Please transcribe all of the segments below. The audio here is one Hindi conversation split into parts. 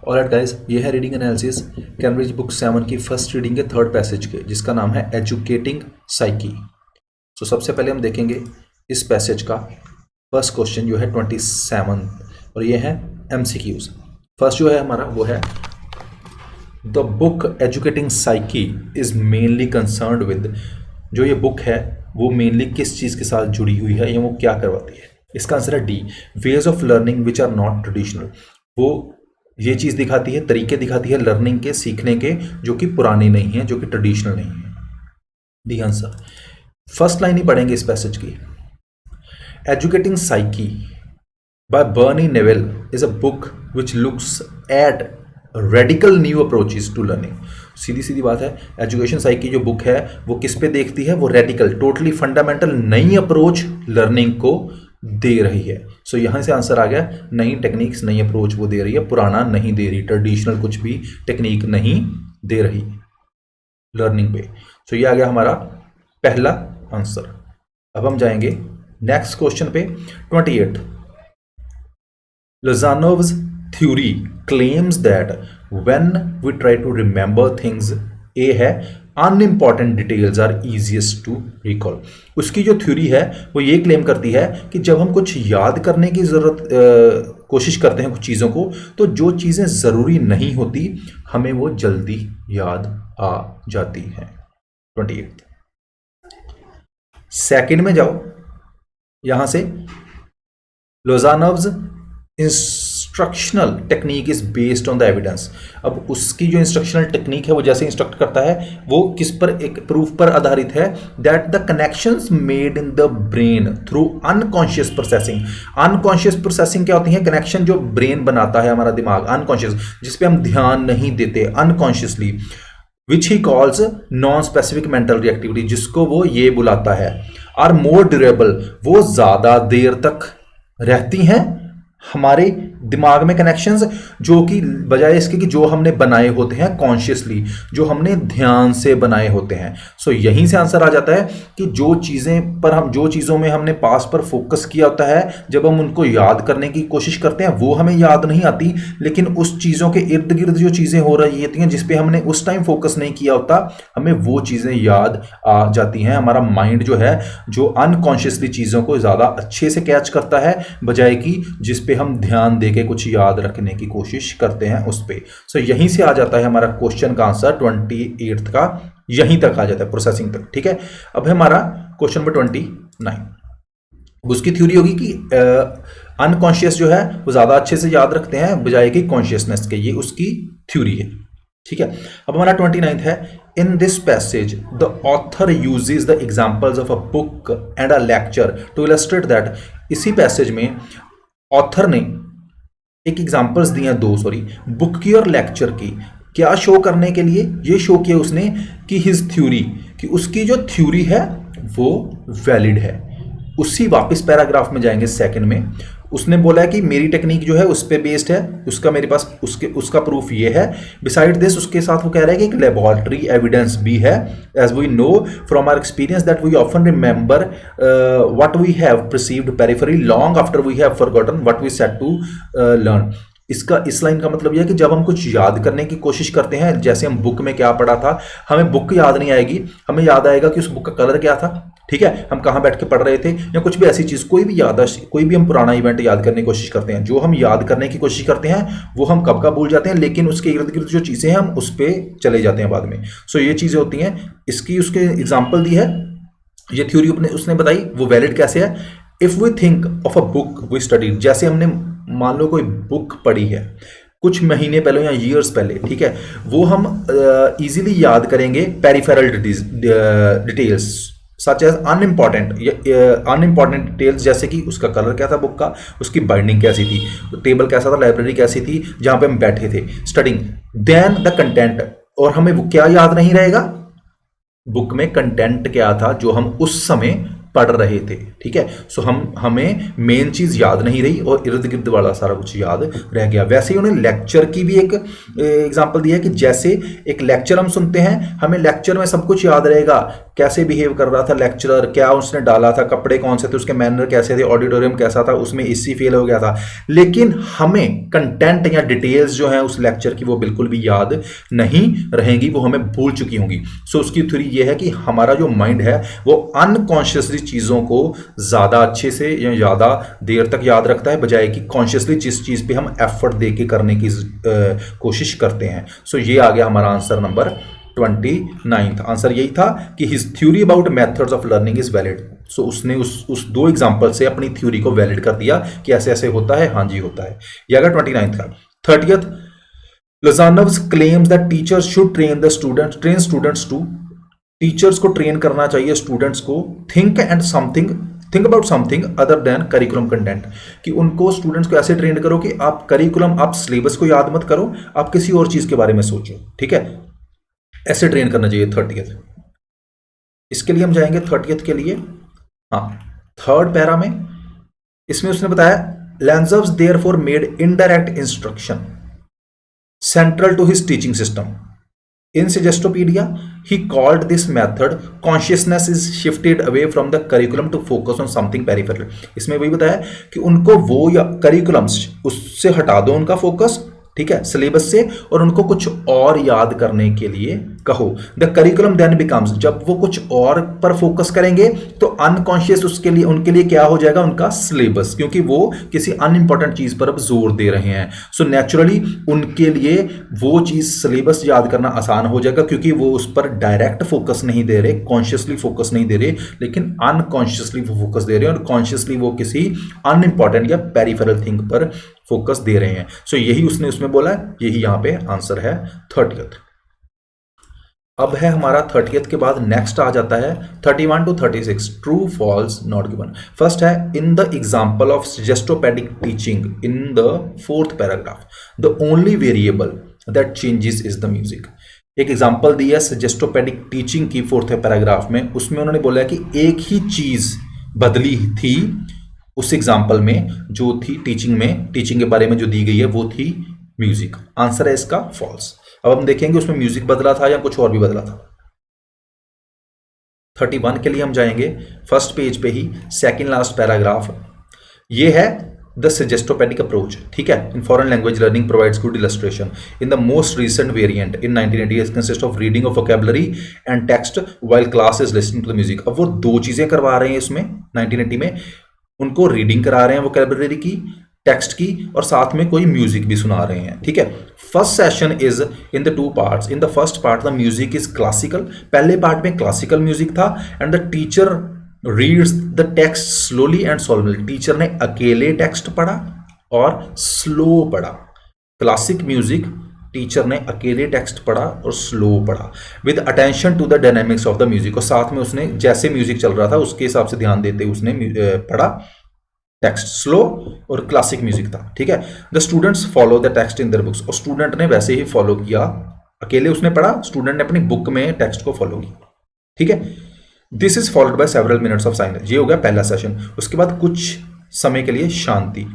ऑलराइट गाइस, ये है रीडिंग एनालिसिस कैम्ब्रिज बुक 7 की फर्स्ट रीडिंग के थर्ड पैसेज के, जिसका नाम है एजुकेटिंग साइकी। तो सबसे पहले हम देखेंगे इस पैसेज का फर्स्ट क्वेश्चन जो है 27, और ये है MCQs। फर्स्ट जो है हमारा वो है the book educating psyche is mainly concerned with. जो ये बुक है वो मेनली किस चीज़ के साथ जुड़ी हुई है या वो क्या करवाती है? इसका आंसर है D, ways of learning which are not traditional. वो ये चीज़ दिखाती है, तरीके दिखाती है लर्निंग के, सीखने के, जो कि पुराने नहीं हैं, जो कि ट्रेडिशनल नहीं है। The answer. फर्स्ट लाइन ही पढ़ेंगे इस पैसेज की। Educating psyche by Bernie Neville is a book which looks at radical new approaches to learning. सीधी सीधी बात है, एजुकेशन साइकी जो बुक है वो किस पे देखती है? वो रेडिकल, टोटली फंडामेंटल नई अप्रोच लर्निंग को दे रही है। सो यहां से आंसर आ गया, नई टेक्निक्स, नई अप्रोच वो दे रही है, पुराना नहीं दे रही, ट्रेडिशनल कुछ भी टेक्निक नहीं दे रही लर्निंग पे। सो ये आ गया हमारा पहला आंसर। अब हम जाएंगे नेक्स्ट क्वेश्चन पे 28। Lozanov's theory claims that when we try to remember things, A है unimportant details are easiest to recall। उसकी जो थ्योरी है वो ये क्लेम करती है कि जब हम कुछ याद करने की कोशिश करते हैं कुछ चीज़ों को, तो जो चीज़ें ज़रूरी नहीं होती हमें वो जल्दी याद आ जाती हैं। 28 सेकेंड में जाओ, यहां से Lozanov's instructional technique is based on the evidence. अब उसकी जो इंस्ट्रक्शनल टेक्निक है वो जैसे इंस्ट्रक्ट करता है वो किस पर? एक प्रूफ पर आधारित है, that the connections made in the brain through unconscious processing. Unconscious processing क्या होती है? कनेक्शन जो ब्रेन बनाता है, हमारा दिमाग, अनकॉन्शियस, जिसपे हम ध्यान नहीं देते, unconsciously, which he calls non specific mental reactivity, जिसको वो ये बुलाता है, आर मोर ड्यूरेबल, वो ज्यादा देर तक रहती हैं हमारे दिमाग में कनेक्शंस, जो कि बजाय इसके कि जो हमने बनाए होते हैं कॉन्शियसली, जो हमने ध्यान से बनाए होते हैं। सो यहीं से आंसर आ जाता है कि जो चीज़ें पर हम, जो चीज़ों में हमने पास पर फोकस किया होता है, जब हम उनको याद करने की कोशिश करते हैं वो हमें याद नहीं आती, लेकिन उस चीज़ों के इर्द गिर्द जो चीज़ें हो रही होती हैं जिसपे हमने उस टाइम फोकस नहीं किया होता, हमें वो चीज़ें याद आ जाती हैं। हमारा माइंड जो है, जो अनकॉन्शियसली चीज़ों को ज़्यादा अच्छे से कैच करता है, बजाय कि जिस पे हम ध्यान देके कुछ याद रखने की कोशिश करते हैं उस पे। सो यहीं से आ जाता है हमारा क्वेश्चन का आंसर 28 का, यहीं तक आ जाता है, प्रोसेसिंग तक। ठीक है, अब है हमारा क्वेश्चन नंबर 29। उसकी थ्योरी होगी कि अनकॉन्शियस जो है वो ज्यादा अच्छे से याद रखते हैं बजाय कि कॉन्शियसनेस के, ये उसकी थ्योरी है। ठीक है, अब हमारा 29 है, in this passage the author uses the examples of a book and a lecture to illustrate that. इसी पैसेज में ऑथर ने एक एग्जांपल्स दिए हैं, दो, सॉरी, बुक की और लेक्चर की। क्या शो करने के लिए? ये शो किया उसने कि हिज थ्योरी, कि उसकी जो थ्योरी है वो वैलिड है। उसी वापस पैराग्राफ में जाएंगे सेकंड में, उसने बोला है कि मेरी टेक्निक जो है उस पे बेस्ड है, उसका मेरे पास उसका प्रूफ ये है। बिसाइड दिस, उसके साथ वो कह रहा है कि एक लेबोरेटरी एविडेंस भी है, as we know from our experience that we often remember what we have perceived periphery long after we have forgotten what we said to learn. इसका, इस लाइन का मतलब यह है कि जब हम कुछ याद करने की कोशिश करते हैं, जैसे हम बुक में क्या पढ़ा था, हमें बुक याद नहीं आएगी, हमें याद आएगा कि उस बुक का कलर क्या था, ठीक है, हम कहाँ बैठ के पढ़ रहे थे, या कुछ भी ऐसी चीज, कोई भी याददाश्त, कोई भी हम पुराना इवेंट याद करने की कोशिश करते हैं, जो हम याद करने की कोशिश करते हैं वो हम कब का भूल जाते हैं, लेकिन उसके इर्द गिर्द जो चीजें हैं हम उस पर चले जाते हैं बाद में। सो ये चीजें होती हैं। इसकी उसके एग्जाम्पल दी है, ये थ्योरी उसने बताई, वो वैलिड कैसे है? If we think of a book we studied, जैसे हमने मान लो कोई बुक पढ़ी है कुछ महीने पहले या ईयर्स पहले, ठीक है, वो हम इजीली याद करेंगे peripheral details such as unimportant details, जैसे कि उसका कलर क्या था बुक का, उसकी बाइंडिंग कैसी थी, टेबल कैसा था, लाइब्रेरी कैसी थी जहां पे हम बैठे थे स्टडिंग, देन द कंटेंट। और हमें वो क्या याद नहीं रहेगा? बुक में कंटेंट क्या था जो हम उस समय पढ़ रहे थे। ठीक है, सो हमें मेन चीज याद नहीं रही और इर्द गिर्द वाला सारा कुछ याद रह गया। वैसे ही उन्होंने लेक्चर की भी एक एग्जांपल दिया है कि जैसे एक लेक्चर हम सुनते हैं, हमें लेक्चर में सब कुछ याद रहेगा कैसे बिहेव कर रहा था लेक्चरर, क्या उसने डाला था, कपड़े कौन से थे, उसके मैनर कैसे थे, ऑडिटोरियम कैसा था, उसमें एसी फेल हो गया था। लेकिन हमें कंटेंट या डिटेल्स जो है उस लेक्चर की वो बिल्कुल भी याद नहीं रहेंगी, वो हमें भूल चुकी होंगी। सो उसकी थ्योरी ये है कि हमारा जो माइंड है वो अनकॉन्शियसली चीज़ों को ज़्यादा अच्छे से या ज़्यादा देर तक याद रखता है, बजाय कि कॉन्शियसली जिस चीज़ पे हम एफर्ट दे के करने की कोशिश करते हैं। सो ये आ गया हमारा आंसर नंबर 29th। आंसर यही था कि his theory about methods of learning is valid. So उसने उस दो एग्जांपल से अपनी थ्योरी को वैलिड कर दिया कि ऐसे ऐसे होता है, हाँ जी होता है। ये अगर 29th का। 30th, Lozanov claims that teachers should train students to, teachers को ट्रेन करना चाहिए स्टूडेंट्स को think about something other than curriculum content, कि उनको स्टूडेंट्स को ऐसे ट्रेन करो कि आप करिकुलम, आप सिलेबस को याद मत करो, आप किसी और चीज के बारे में सोचो। ठीक है, ऐसे ट्रेन करना चाहिए 30th। इसके लिए हम जाएंगे 30th के लिए। हाँ, थर्ड पैरा में इसमें उसने बताया Lanzavs therefore made indirect instruction central to his teaching system. In Suggestopedia, he called this method consciousness is shifted away from the curriculum to focus on something peripheral. इसमें वही बताया कि उनको वो या करिकुलम उससे हटा दो उनका फोकस, ठीक है, सिलेबस से, और उनको कुछ और याद करने के लिए कहो। द करिकुलम देन बिकम्स, जब वो कुछ और पर फोकस करेंगे तो अनकॉन्शियस उसके लिए उनके लिए क्या हो जाएगा, उनका सिलेबस, क्योंकि वो किसी अनइंपॉर्टेंट चीज पर अब जोर दे रहे हैं। सो नेचुरली उनके लिए वो चीज सिलेबस याद करना आसान हो जाएगा, क्योंकि वो उस पर डायरेक्ट फोकस नहीं दे रहे, कॉन्शियसली फोकस नहीं दे रहे, लेकिन अनकॉन्शियसली वो फोकस दे रहे हैं, और कॉन्शियसली वो किसी अनइंपॉर्टेंट या पेरिफेरल थिंग पर फोकस दे रहे हैं। सो यही उसने उसमें बोला है, यही यहां पे आंसर है 30th। अब है हमारा 30th के बाद नेक्स्ट आ जाता है 31 to 36, true false not given. First है in the example of suggestopedic teaching in the 4th paragraph the only variable that changes is the music. एक एग्जांपल दी है सजेस्टोपेडिक टीचिंग की 4th पैराग्राफ में, उसमें उन्होंने बोला है कि एक ही चीज बदली थी उस एग्जाम्पल में, जो थी टीचिंग के बारे में जो दी गई है वो थी म्यूजिक। आंसर है इसका फॉल्स। अब हम देखेंगे उसमें म्यूजिक बदला था या कुछ और भी बदला था। 31 के लिए हम जाएंगे फर्स्ट पेज पे ही, सेकंड लास्ट पैराग्राफ। ये है द सजेस्टोपेडिक अप्रोच, ठीक है, in foreign language learning provides good illustration in the most recent variant in 1980 consist of reading of vocabulary and text while class is listening to the music. अब वो दो चीजें करवा रहे हैं इसमें 1980 में, उनको रीडिंग करा रहे हैं वोकैबुलरी की, टेक्स्ट की, और साथ में कोई म्यूजिक भी सुना रहे हैं। ठीक है, first session is in the 2 parts. In the first part the music is classical, पहले पार्ट में क्लासिकल म्यूजिक था, and the teacher reads the text slowly and solemnly. Teacher ने अकेले टेक्स्ट पढ़ा और स्लो पढ़ा। क्लासिक म्यूजिक टीचर ने अकेले टेक्स्ट पढ़ा और स्लो पढ़ा, with attention to the dynamics of the music, और साथ में उसने जैसे म्यूजिक चल रहा था उसके हिसाब से ध्यान देते उसने पढ़ा। टेक्स्ट स्लो और क्लासिक म्यूजिक था। ठीक है, the students follow the text in their books, और स्टूडेंट ने वैसे ही फॉलो किया, अकेले उसने पढ़ा, स्टूडेंट ने अपनी बुक में टेक्स्ट को फॉलो किया। ठीक है, this is followed by several minutes of silence. ये हो गया पहला सेशन। उसके बाद कुछ समय के लिए शांति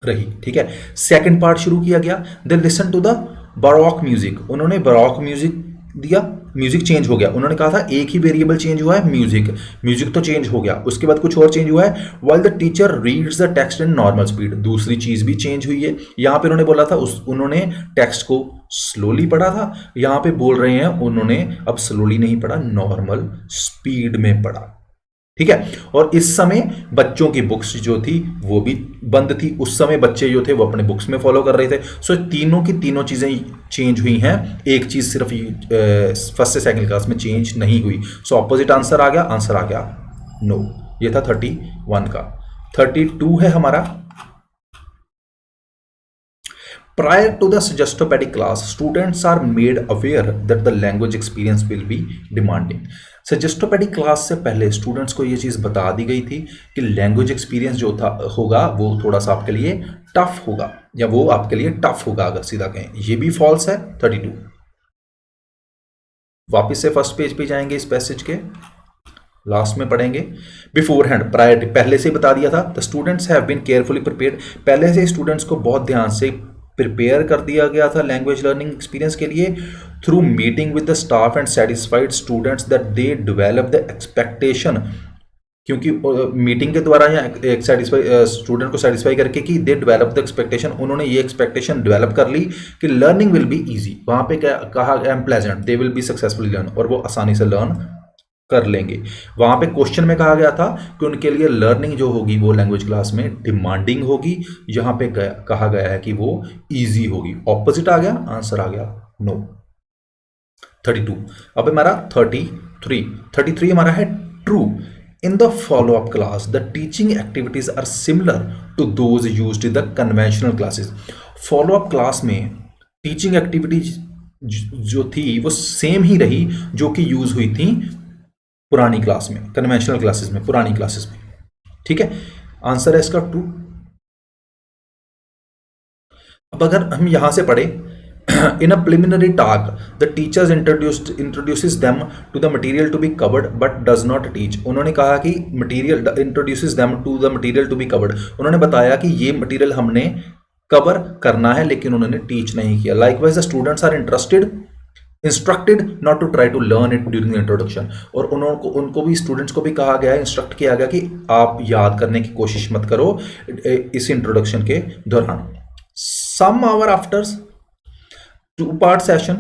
रही। ठीक है, सेकंड पार्ट शुरू किया गया। They listen to the baroque music, उन्होंने बारोक म्यूजिक दिया, म्यूजिक चेंज हो गया। उन्होंने कहा था एक ही वेरिएबल चेंज हुआ है, म्यूजिक तो चेंज हो गया। उसके बाद कुछ और चेंज हुआ है, while the teacher reads the text in normal speed, दूसरी चीज भी चेंज हुई है। यहां पे उन्होंने बोला था उन्होंने टेक्स्ट को स्लोली पढ़ा था, यहां पे बोल रहे हैं उन्होंने अब स्लोली नहीं पढ़ा, नॉर्मल स्पीड में पढ़ा। ठीक है, और इस समय बच्चों की बुक्स जो थी वो भी बंद थी, उस समय बच्चे जो थे वो अपने बुक्स में फॉलो कर रहे थे। सो तीनों की तीनों चीजें चेंज हुई हैं, एक चीज सिर्फ फर्स्ट से सेकंड क्लास में चेंज नहीं हुई। सो ऑपोजिट आंसर आ गया, आंसर आ गया नो। ये था 31 का। 32 है हमारा, prior to the suggestopedic class students are made aware that the language experience will be demanding। Suggestopedic class से पहले स्टूडेंट्स को ये चीज़ बता दी गई थी कि लैंग्वेज एक्सपीरियंस जो था होगा वो थोड़ा सा आपके लिए टफ होगा, या वो आपके लिए टफ होगा अगर सीधा कहें। ये भी फॉल्स है। 32 वापिस से फर्स्ट पेज पे जाएंगे, इस पैसेज के लास्ट में पढ़ेंगे। बिफोर हैंड, प्रायोरिटी, पहले से बता दिया था। The students have been carefully prepared, पहले से स्टूडेंट्स को बहुत ध्यान से प्रिपेयर कर दिया गया था लैंग्वेज लर्निंग एक्सपीरियंस के लिए through meeting with the staff and satisfied students that they develop the expectation, क्योंकि मीटिंग के द्वारा या एक सेटिस्फाई स्टूडेंट को सेटिस्फाई करके कि दे डेवलप द एक्सपेक्टेशन, उन्होंने ये एक्सपेक्टेशन डेवलप कर ली कि लर्निंग विल बी इजी। वहाँ पे क्या कहा गया, am pleasant, they will be successfully learn, और वो आसानी से लर्न कर लेंगे। वहाँ पे क्वेश्चन में कहा गया था कि उनके लिए लर्निंग जो होगी वो लैंग्वेज क्लास में डिमांडिंग होगी, यहाँ पे कहा गया है कि वो ईजी होगी। ऑपोजिट आ गया, आंसर आ गया नो। 32। अब हमारा 33 हमारा है true. In the follow-up class, the teaching activities are similar to those used in the conventional classes. Follow-up class में teaching activities जो थी वो सेम ही रही जो कि यूज हुई थी पुरानी क्लास में, कन्वेंशनल क्लासेस में, पुरानी क्लासेस में। ठीक है, आंसर है इसका ट्रू। अब अगर हम यहां से पढ़े, in a preliminary talk the teachers introduces them to the material to be covered but does not teach. उन्होंने कहा कि material introduces them to the material to be covered, उन्होंने बताया कि ये मटेरियल हमने कवर करना है लेकिन उन्होंने टीच नहीं किया। Likewise the students are instructed not to try to learn it during the introduction, और उनको भी, स्टूडेंट्स को भी कहा गया है, इंस्ट्रक्ट किया गया कि आप याद करने की कोशिश मत करो इस इंट्रोडक्शन के दौरान। Some hour after 2-part session,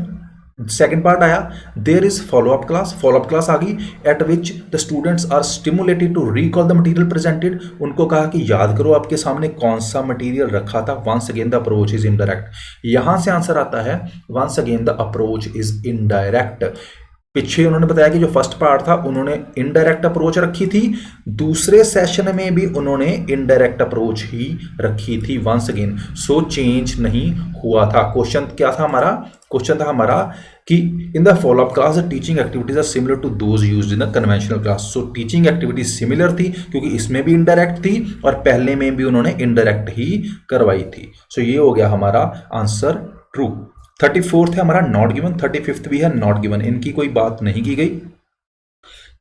second part आया, देयर इज फॉलोअप क्लास आ गई, at which the students are stimulated to recall the material presented, उनको कहा कि याद करो आपके सामने कौन सा मटेरियल रखा था। Once again the approach is indirect, यहां से आंसर आता है once again the approach is indirect. पीछे उन्होंने बताया कि जो फर्स्ट पार्ट था उन्होंने इनडायरेक्ट अप्रोच रखी थी, दूसरे सेशन में भी उन्होंने इनडायरेक्ट अप्रोच ही रखी थी वंस अगेन, सो चेंज नहीं हुआ था। क्वेश्चन क्या था हमारा, क्वेश्चन था हमारा कि in the follow up class the teaching activities are similar to those used in the conventional class. So teaching activities similar थी क्योंकि इसमें भी इनडायरेक्ट थी और पहले में भी उन्होंने इनडायरेक्ट ही करवाई थी। सो ये हो गया हमारा आंसर ट्रू। 34th है हमारा नॉट गिवन, 35th भी है नॉट गिवन, इनकी कोई बात नहीं की गई।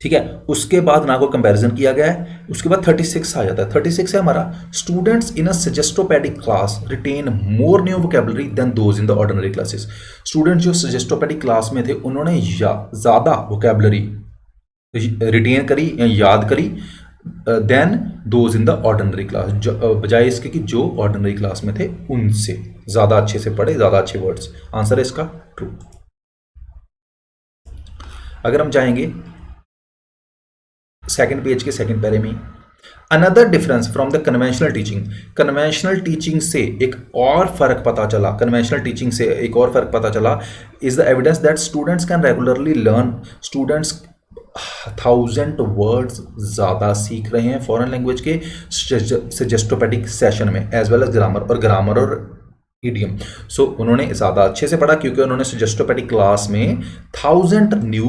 ठीक है, उसके बाद ना कोई कंपैरिजन किया गया है। उसके बाद 36 आ जाता है। 36 है हमारा students in a suggestopedic class retain more new vocabulary than those in the ordinary classes. Student जो सजेस्टोपेडिक क्लास में थे उन्होंने ज़्यादा वोकैबुलरी रिटेन करी या याद करी then those in the ordinary class, बजाय इसके कि जो ऑर्डिनरी क्लास में थे उनसे ज़्यादा अच्छे से पढ़े, ज़्यादा अच्छे वर्ड्स। आंसर है इसका ट्रू। अगर हम जाएंगे सेकंड पेज के सेकंड पैरे में, another difference from the conventional teaching, conventional teaching से एक और फर्क पता चला, कन्वेंशनल टीचिंग से एक और फर्क पता चला, is the evidence that students can regularly learn, students 1000 words ज़्यादा सीख रहे हैं फॉरेन लैंग्वेज के सजेस्टोपेडिक सेशन में, एज वेल एज ग्रामर और इडियम। सो उन्होंने ज़्यादा अच्छे से पढ़ा क्योंकि उन्होंने सजेस्टोपेडिक क्लास में 1000 न्यू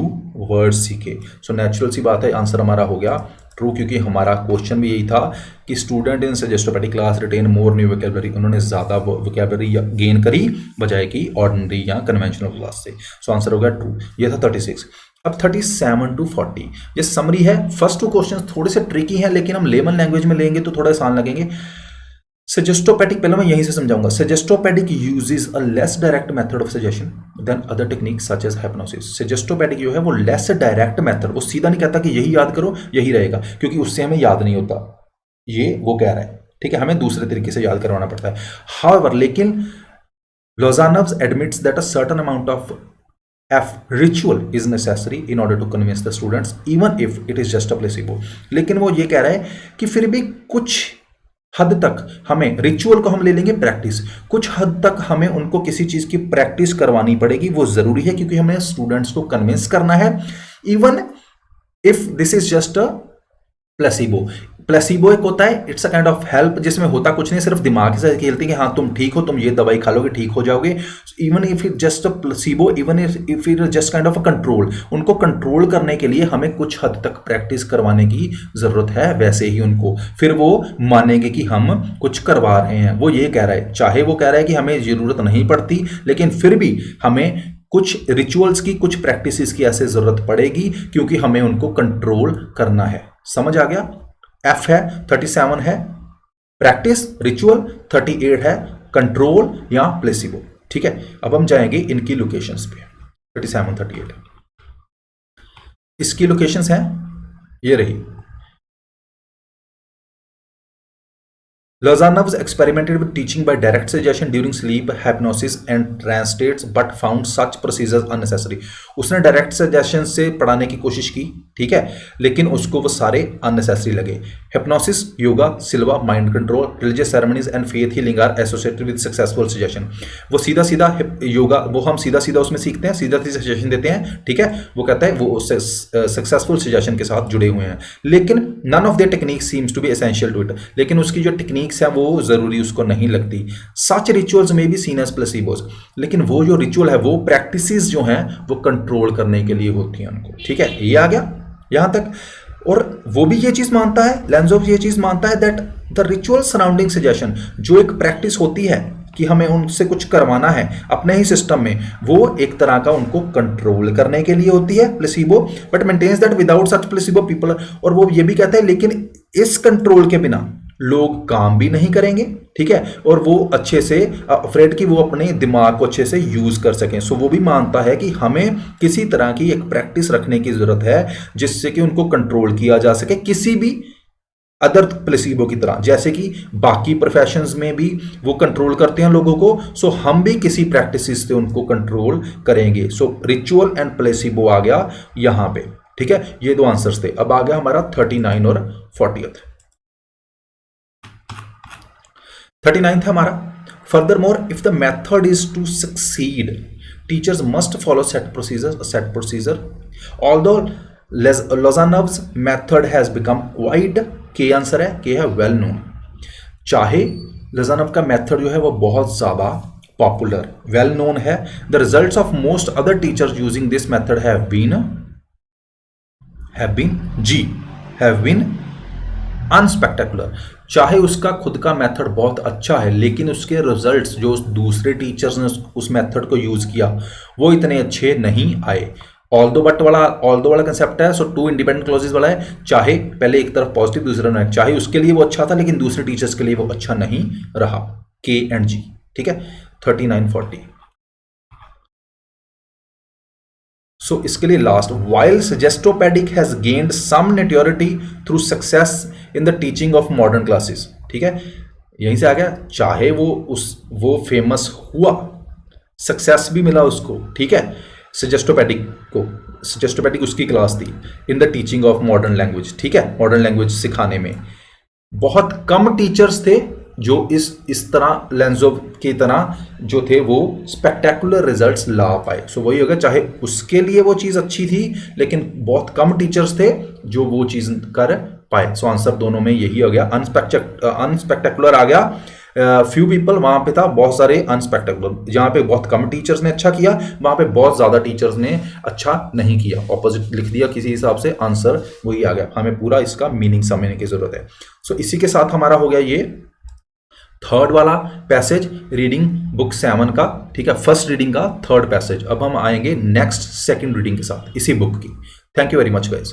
वर्ड्स सीखे। सो नेचुरल सी बात है, आंसर हमारा हो गया ट्रू, क्योंकि हमारा क्वेश्चन भी यही था कि student in suggestopedic class retain more new vocabulary, उन्होंने ज़्यादा वोकैबुलरी गेन करी बजाय कि ऑर्डिनरी या कन्वेंशनल क्लास से। सो आंसर हो गया ट्रू। ये था 36। अब 37 to 40 ये समरी है। फर्स्ट टू क्वेश्चन थोड़े से ट्रिकी हैं लेकिन हम लेमन लैंग्वेज में लेंगे तो थोड़ा आसान लगेंगे। सजेस्टोपेडिक, पहले मैं यहीं से समझाऊंगा। Suggestopedic uses a less direct method of suggestion than other techniques such as hypnosis. Suggestopedic जो है वो लेस डायरेक्ट मेथड, वो सीधा नहीं कहता कि यही याद करो यही रहेगा, क्योंकि उससे हमें याद नहीं होता, ये वो कह रहा है। ठीक है, हमें दूसरे तरीके से याद करवाना पड़ता है। हाउएवर, लेकिन Lozanov admits that a certain amount of ritual is necessary in order to convince the students even if it is just a placebo। लेकिन वो ये कह रहा है कि फिर भी कुछ हद तक हमें रिचुअल को हम ले लेंगे प्रैक्टिस, कुछ हद तक हमें उनको किसी चीज की प्रैक्टिस करवानी पड़ेगी, वो जरूरी है क्योंकि हमें स्टूडेंट्स को कन्विंस करना है, even if this is just a placebo. Placebo एक होता है, it's a kind of help, जिसमें होता कुछ नहीं, सिर्फ दिमाग से खेलते कि हाँ तुम ठीक हो, तुम ये दवाई खा लोगे ठीक हो जाओगे। Even if it just a placebo, even if it just kind of a control, उनको कंट्रोल करने के लिए हमें कुछ हद तक प्रैक्टिस करवाने की जरूरत है, वैसे ही उनको फिर वो मानेंगे कि हम कुछ करवा रहे हैं। वो ये कह रहा है, चाहे वो कह रहा है कि हमें जरूरत नहीं पड़ती लेकिन फिर भी हमें कुछ रिचुअल्स की, कुछ प्रैक्टिसेस की ऐसे जरूरत पड़ेगी क्योंकि हमें उनको कंट्रोल करना है। समझ आ गया? एफ है 37 है प्रैक्टिस रिचुअल, 38 है कंट्रोल या प्लेसिबो। ठीक है, अब हम जाएंगे इनकी लोकेशंस पे। 37, 38 इसकी लोकेशंस हैं, ये रही। Lozanov experimented with teaching by direct suggestion during sleep, hypnosis and trance states, but found such procedures unnecessary. उसने डायरेक्ट सजेशन से पढ़ाने की कोशिश की, ठीक है, लेकिन उसको वो सारे अननेसेसरी लगे। Hypnosis, yoga, Silva, mind control, religious ceremonies and faith healing are associated with successful suggestion. वो सीधा सीधा योगा, वो हम सीधा सीधा उसमें सीखते हैं, सीधा सीधा सजेशन देते हैं, ठीक है, वो कहता है वो सक्सेसफुल सजेशन के साथ जुड़े हुए हैं, लेकिन none of the technique seems to be essential to it. लेकिन उसकी जो टेक्निक्स है वो जरूरी उसको नहीं लगती। सच रिचुअल्स में भी सीन एज प्लेसिबोस, लेकिन वो जो रिचुअल है वो प्रैक्टिसेस जो हैं वो कंट्रोल करने के लिए होती हैं उनको। ठीक है, ये आ गया यहां तक। और वो भी ये चीज मानता है, लेंजोव ये चीज मानता है that the ritual surrounding suggestion, जो एक प्रैक्टिस होती है कि हमें उनसे कुछ करवाना है अपने ही सिस्टम में, वो एक तरह का उनको कंट्रोल करने के लिए होती है placebo, but maintains that without such placebo people. और वो ये भी कहता है लेकिन इस कंट्रोल के बिना लोग काम भी नहीं करेंगे, ठीक है, और वो अच्छे से अफ्रेड कि वो अपने दिमाग को अच्छे से यूज कर सकें। सो वो भी मानता है कि हमें किसी तरह की एक प्रैक्टिस रखने की जरूरत है जिससे कि उनको कंट्रोल किया जा सके किसी भी अदर प्लेसिबो की तरह, जैसे कि बाकी प्रोफेशंस में भी वो कंट्रोल करते हैं लोगों को। सो हम भी किसी प्रैक्टिस से उनको कंट्रोल करेंगे। सो रिचुअल एंड प्लेसिबो आ गया यहां पे। ठीक है, ये दो आंसर्स थे। अब आ गया हमारा 39 और 40। 39th है हमारा, furthermore if the method is to succeed teachers must follow set procedure although Lozanov's method has become wide. के आंसर है, के है वेल नोन। चाहे लोजानव का मेथड जो है वो बहुत ज्यादा पॉपुलर वेल नोन है, the results of most other teachers using this method have been unspectacular. चाहे उसका खुद का मेथड बहुत अच्छा है लेकिन उसके रिजल्ट्स जो दूसरे टीचर्स ने उस मेथड को यूज किया वो इतने अच्छे नहीं आए। ऑल्दो वाला कंसेप्ट है। सो टू इंडिपेंडेंट क्लॉजेस वाला है, चाहे पहले एक तरफ पॉजिटिव दूसरा नेगेटिव, चाहे उसके लिए वो अच्छा था लेकिन दूसरे टीचर्स के लिए वो अच्छा नहीं रहा। के एंड जी। ठीक है, 39-40। सो इसके लिए last, while suggestopedic has gained some notoriety through success in the teaching of modern classes. ठीक है, यहीं से आ गया, चाहे वो फेमस हुआ, सक्सेस भी मिला उसको, ठीक है, सजेस्टोपेडिक उसकी क्लास थी इन the teaching of modern language. ठीक है, मॉडर्न लैंग्वेज सिखाने में बहुत कम टीचर्स थे जो इस तरह लेंजोव की तरह जो थे वो स्पेक्टेकुलर रिजल्ट्स ला पाए। सो वही होगा, चाहे उसके लिए वो चीज़ अच्छी थी लेकिन बहुत कम टीचर्स थे जो वो चीज़ कर पाए। सो आंसर दोनों में यही हो गया, अनस्पेक्टेकुलर आ गया। फ्यू पीपल वहां पे था, बहुत सारे अनस्पेक्टेकुलर। जहां पे बहुत कम टीचर्स ने अच्छा किया वहां पे बहुत ज्यादा टीचर्स ने अच्छा नहीं किया, ऑपोजिट लिख दिया किसी हिसाब से, आंसर वही आ गया। हमें पूरा इसका मीनिंग समझने की जरूरत है। सो इसी के साथ हमारा हो गया ये थर्ड वाला पैसेज रीडिंग बुक 7 का। ठीक है, फर्स्ट रीडिंग का थर्ड पैसेज। अब हम आएंगे नेक्स्ट सेकंड रीडिंग के साथ इसी बुक की। Thank you very much guys.